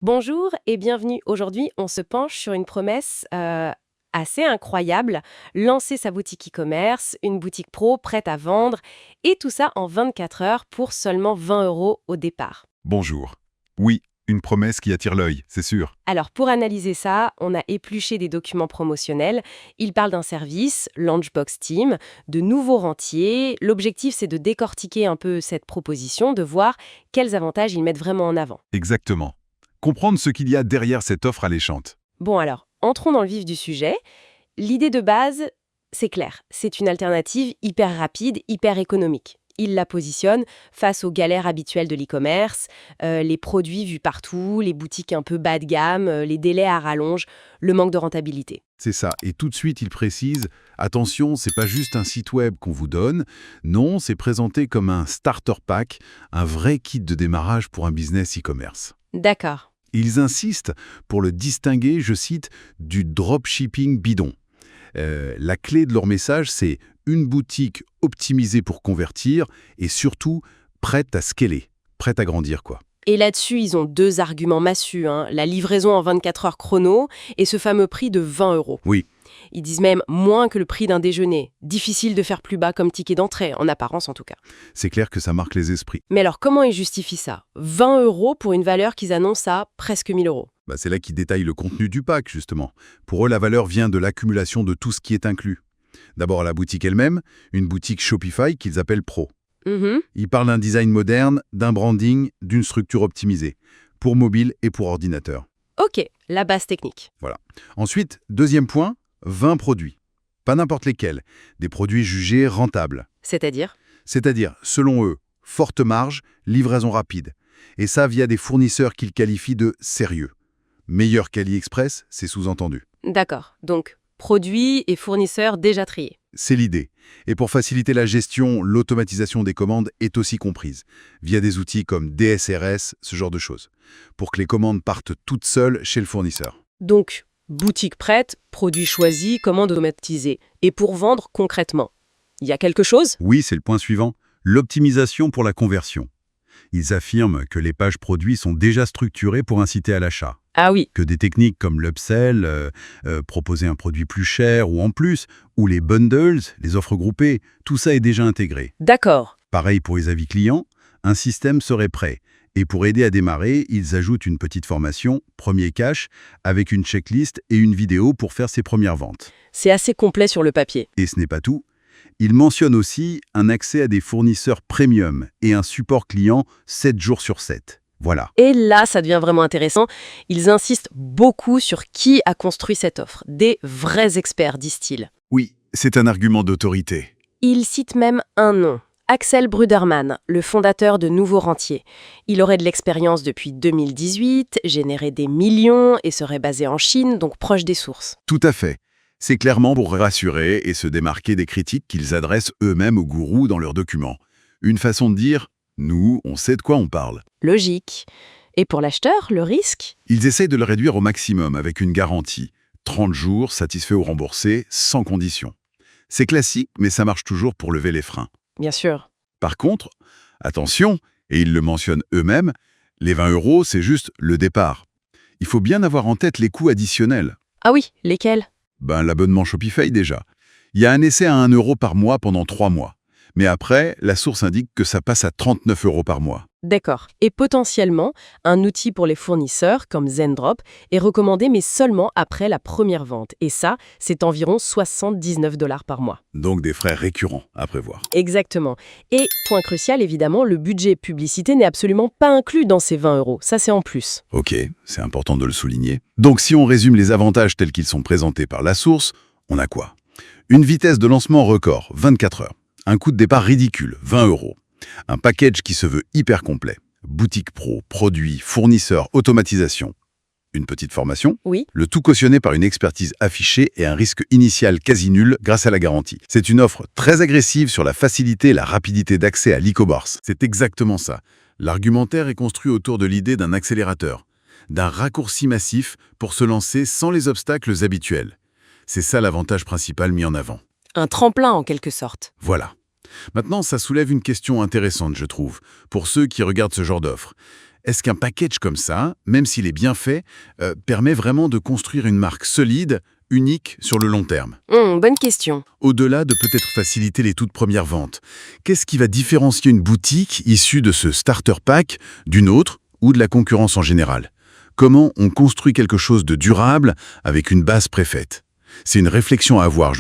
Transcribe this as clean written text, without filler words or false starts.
Bonjour et bienvenue. Aujourd'hui, on se penche sur une promesse assez incroyable, lancer sa boutique e-commerce, une boutique pro prête à vendre, et tout ça en 24 heures pour seulement 20 euros au départ. Bonjour. Oui, une promesse qui attire l'œil, c'est sûr. Alors pour analyser ça, on a épluché des documents promotionnels. Il parle d'un service, Launchbox Team, de nouveaux rentiers. L'objectif, c'est de décortiquer un peu cette proposition, de voir quels avantages ils mettent vraiment en avant. Exactement. Comprendre ce qu'il y a derrière cette offre alléchante. Bon alors, entrons dans le vif du sujet. L'idée de base, c'est clair, c'est une alternative hyper rapide, hyper économique. Il la positionne face aux galères habituelles de l'e-commerce, les produits vus partout, les boutiques un peu bas de gamme, les délais à rallonge, le manque de rentabilité. C'est ça. Et tout de suite, il précise, attention, c'est pas juste un site web qu'on vous donne. Non, c'est présenté comme un starter pack, un vrai kit de démarrage pour un business e-commerce. D'accord. Ils insistent pour le distinguer, je cite, du dropshipping bidon. La clé de leur message, c'est une boutique optimisée pour convertir et surtout prête à scaler, prête à grandir, quoi. Et là-dessus, ils ont deux arguments massus, hein, la livraison en 24 heures chrono et ce fameux prix de 20 euros. Oui, Ils disent même moins que le prix d'un déjeuner. Difficile de faire plus bas comme ticket d'entrée, en apparence en tout cas. c'est clair que ça marque les esprits. Mais alors, comment ils justifient ça? 20 euros pour une valeur qu'ils annoncent à presque 1000 euros. C'est là qu'ils détaillent le contenu du pack, justement. Pour eux, la valeur vient de l'accumulation de tout ce qui est inclus. D'abord la boutique elle-même, une boutique Shopify qu'ils appellent Pro. Mhm. Ils parlent d'un design moderne, d'un branding, d'une structure optimisée, pour mobile et pour ordinateur. Ok, la base technique. Voilà. Ensuite, deuxième point, 20 produits. Pas n'importe lesquels, des produits jugés rentables. C'est-à-dire? C'est-à-dire, selon eux, forte marge, livraison rapide. Et ça via des fournisseurs qu'ils qualifient de sérieux. Meilleur qu'AliExpress, c'est sous-entendu. D'accord, donc produits et fournisseurs déjà triés. C'est l'idée. Et pour faciliter la gestion, l'automatisation des commandes est aussi comprise, via des outils comme DSRS, ce genre de choses, pour que les commandes partent toutes seules chez le fournisseur. Donc, boutique prête, produits choisis, commandes automatisées. Et pour vendre concrètement, il y a quelque chose? Oui, c'est le point suivant, l'optimisation pour la conversion. Ils affirment que les pages produits sont déjà structurées pour inciter à l'achat, Ah oui, que des techniques comme l'upsell, proposer un produit plus cher ou en plus, ou les bundles, les offres groupées, tout ça est déjà intégré. d'accord. Pareil pour les avis clients, un système serait prêt. Et pour aider à démarrer, ils ajoutent une petite formation, premier cash, avec une checklist et une vidéo pour faire ses premières ventes. C'est assez complet sur le papier. Et ce n'est pas tout. Ils mentionnent aussi un accès à des fournisseurs premium et un support client 7 jours sur 7. Voilà. Et là, ça devient vraiment intéressant. Ils insistent beaucoup sur qui a construit cette offre. Des vrais experts, disent-ils. Oui, c'est un argument d'autorité. Ils citent même un nom. Axel Brudermann, le fondateur de Nouveau Rentier. Il aurait de l'expérience depuis 2018, généré des millions et serait basé en Chine, donc proche des sources. Tout à fait. C'est clairement pour rassurer et se démarquer des critiques qu'ils adressent eux-mêmes aux gourous dans leurs documents. Une façon de dire « nous, on sait de quoi on parle ». Logique. Et pour l'acheteur, le risque? Ils essayent de le réduire au maximum avec une garantie. 30 jours, satisfait ou remboursé, sans condition. C'est classique, mais ça marche toujours pour lever les freins. Bien sûr. Par contre, attention, et ils le mentionnent eux-mêmes, les 20 euros, c'est juste le départ. Il faut bien avoir en tête les coûts additionnels. Ah oui, lesquels? L'abonnement Shopify déjà. Il y a un essai à 1 euro par mois pendant 3 mois. Mais après, la source indique que ça passe à 39 euros par mois. D'accord. Et potentiellement, un outil pour les fournisseurs, comme Zendrop, est recommandé, mais seulement après la première vente. Et ça, c'est environ 79 $ par mois. Donc des frais récurrents à prévoir. Exactement. Et, point crucial, évidemment, le budget publicité n'est absolument pas inclus dans ces 20 euros. Ça, c'est en plus. Ok, c'est important de le souligner. Donc si on résume les avantages tels qu'ils sont présentés par la source, on a quoi? Une vitesse de lancement record, 24 heures. Un coût de départ ridicule, 20 euros. Un package qui se veut hyper complet. Boutique pro, produits, fournisseurs, automatisation. Une petite formation. Oui. Le tout cautionné par une expertise affichée et un risque initial quasi nul grâce à la garantie. C'est une offre très agressive sur la facilité et la rapidité d'accès à l'e-commerce. C'est exactement ça. L'argumentaire est construit autour de l'idée d'un accélérateur, d'un raccourci massif pour se lancer sans les obstacles habituels. C'est ça l'avantage principal mis en avant. Un tremplin, en quelque sorte. Voilà. Maintenant, ça soulève une question intéressante, je trouve, pour ceux qui regardent ce genre d'offre. Est-ce qu'un package comme ça, même s'il est bien fait, permet vraiment de construire une marque solide, unique sur le long terme? Bonne question. Au-delà de peut-être faciliter les toutes premières ventes, qu'est-ce qui va différencier une boutique issue de ce starter pack d'une autre ou de la concurrence en général? Comment on construit quelque chose de durable avec une base préfaite? C'est une réflexion à avoir.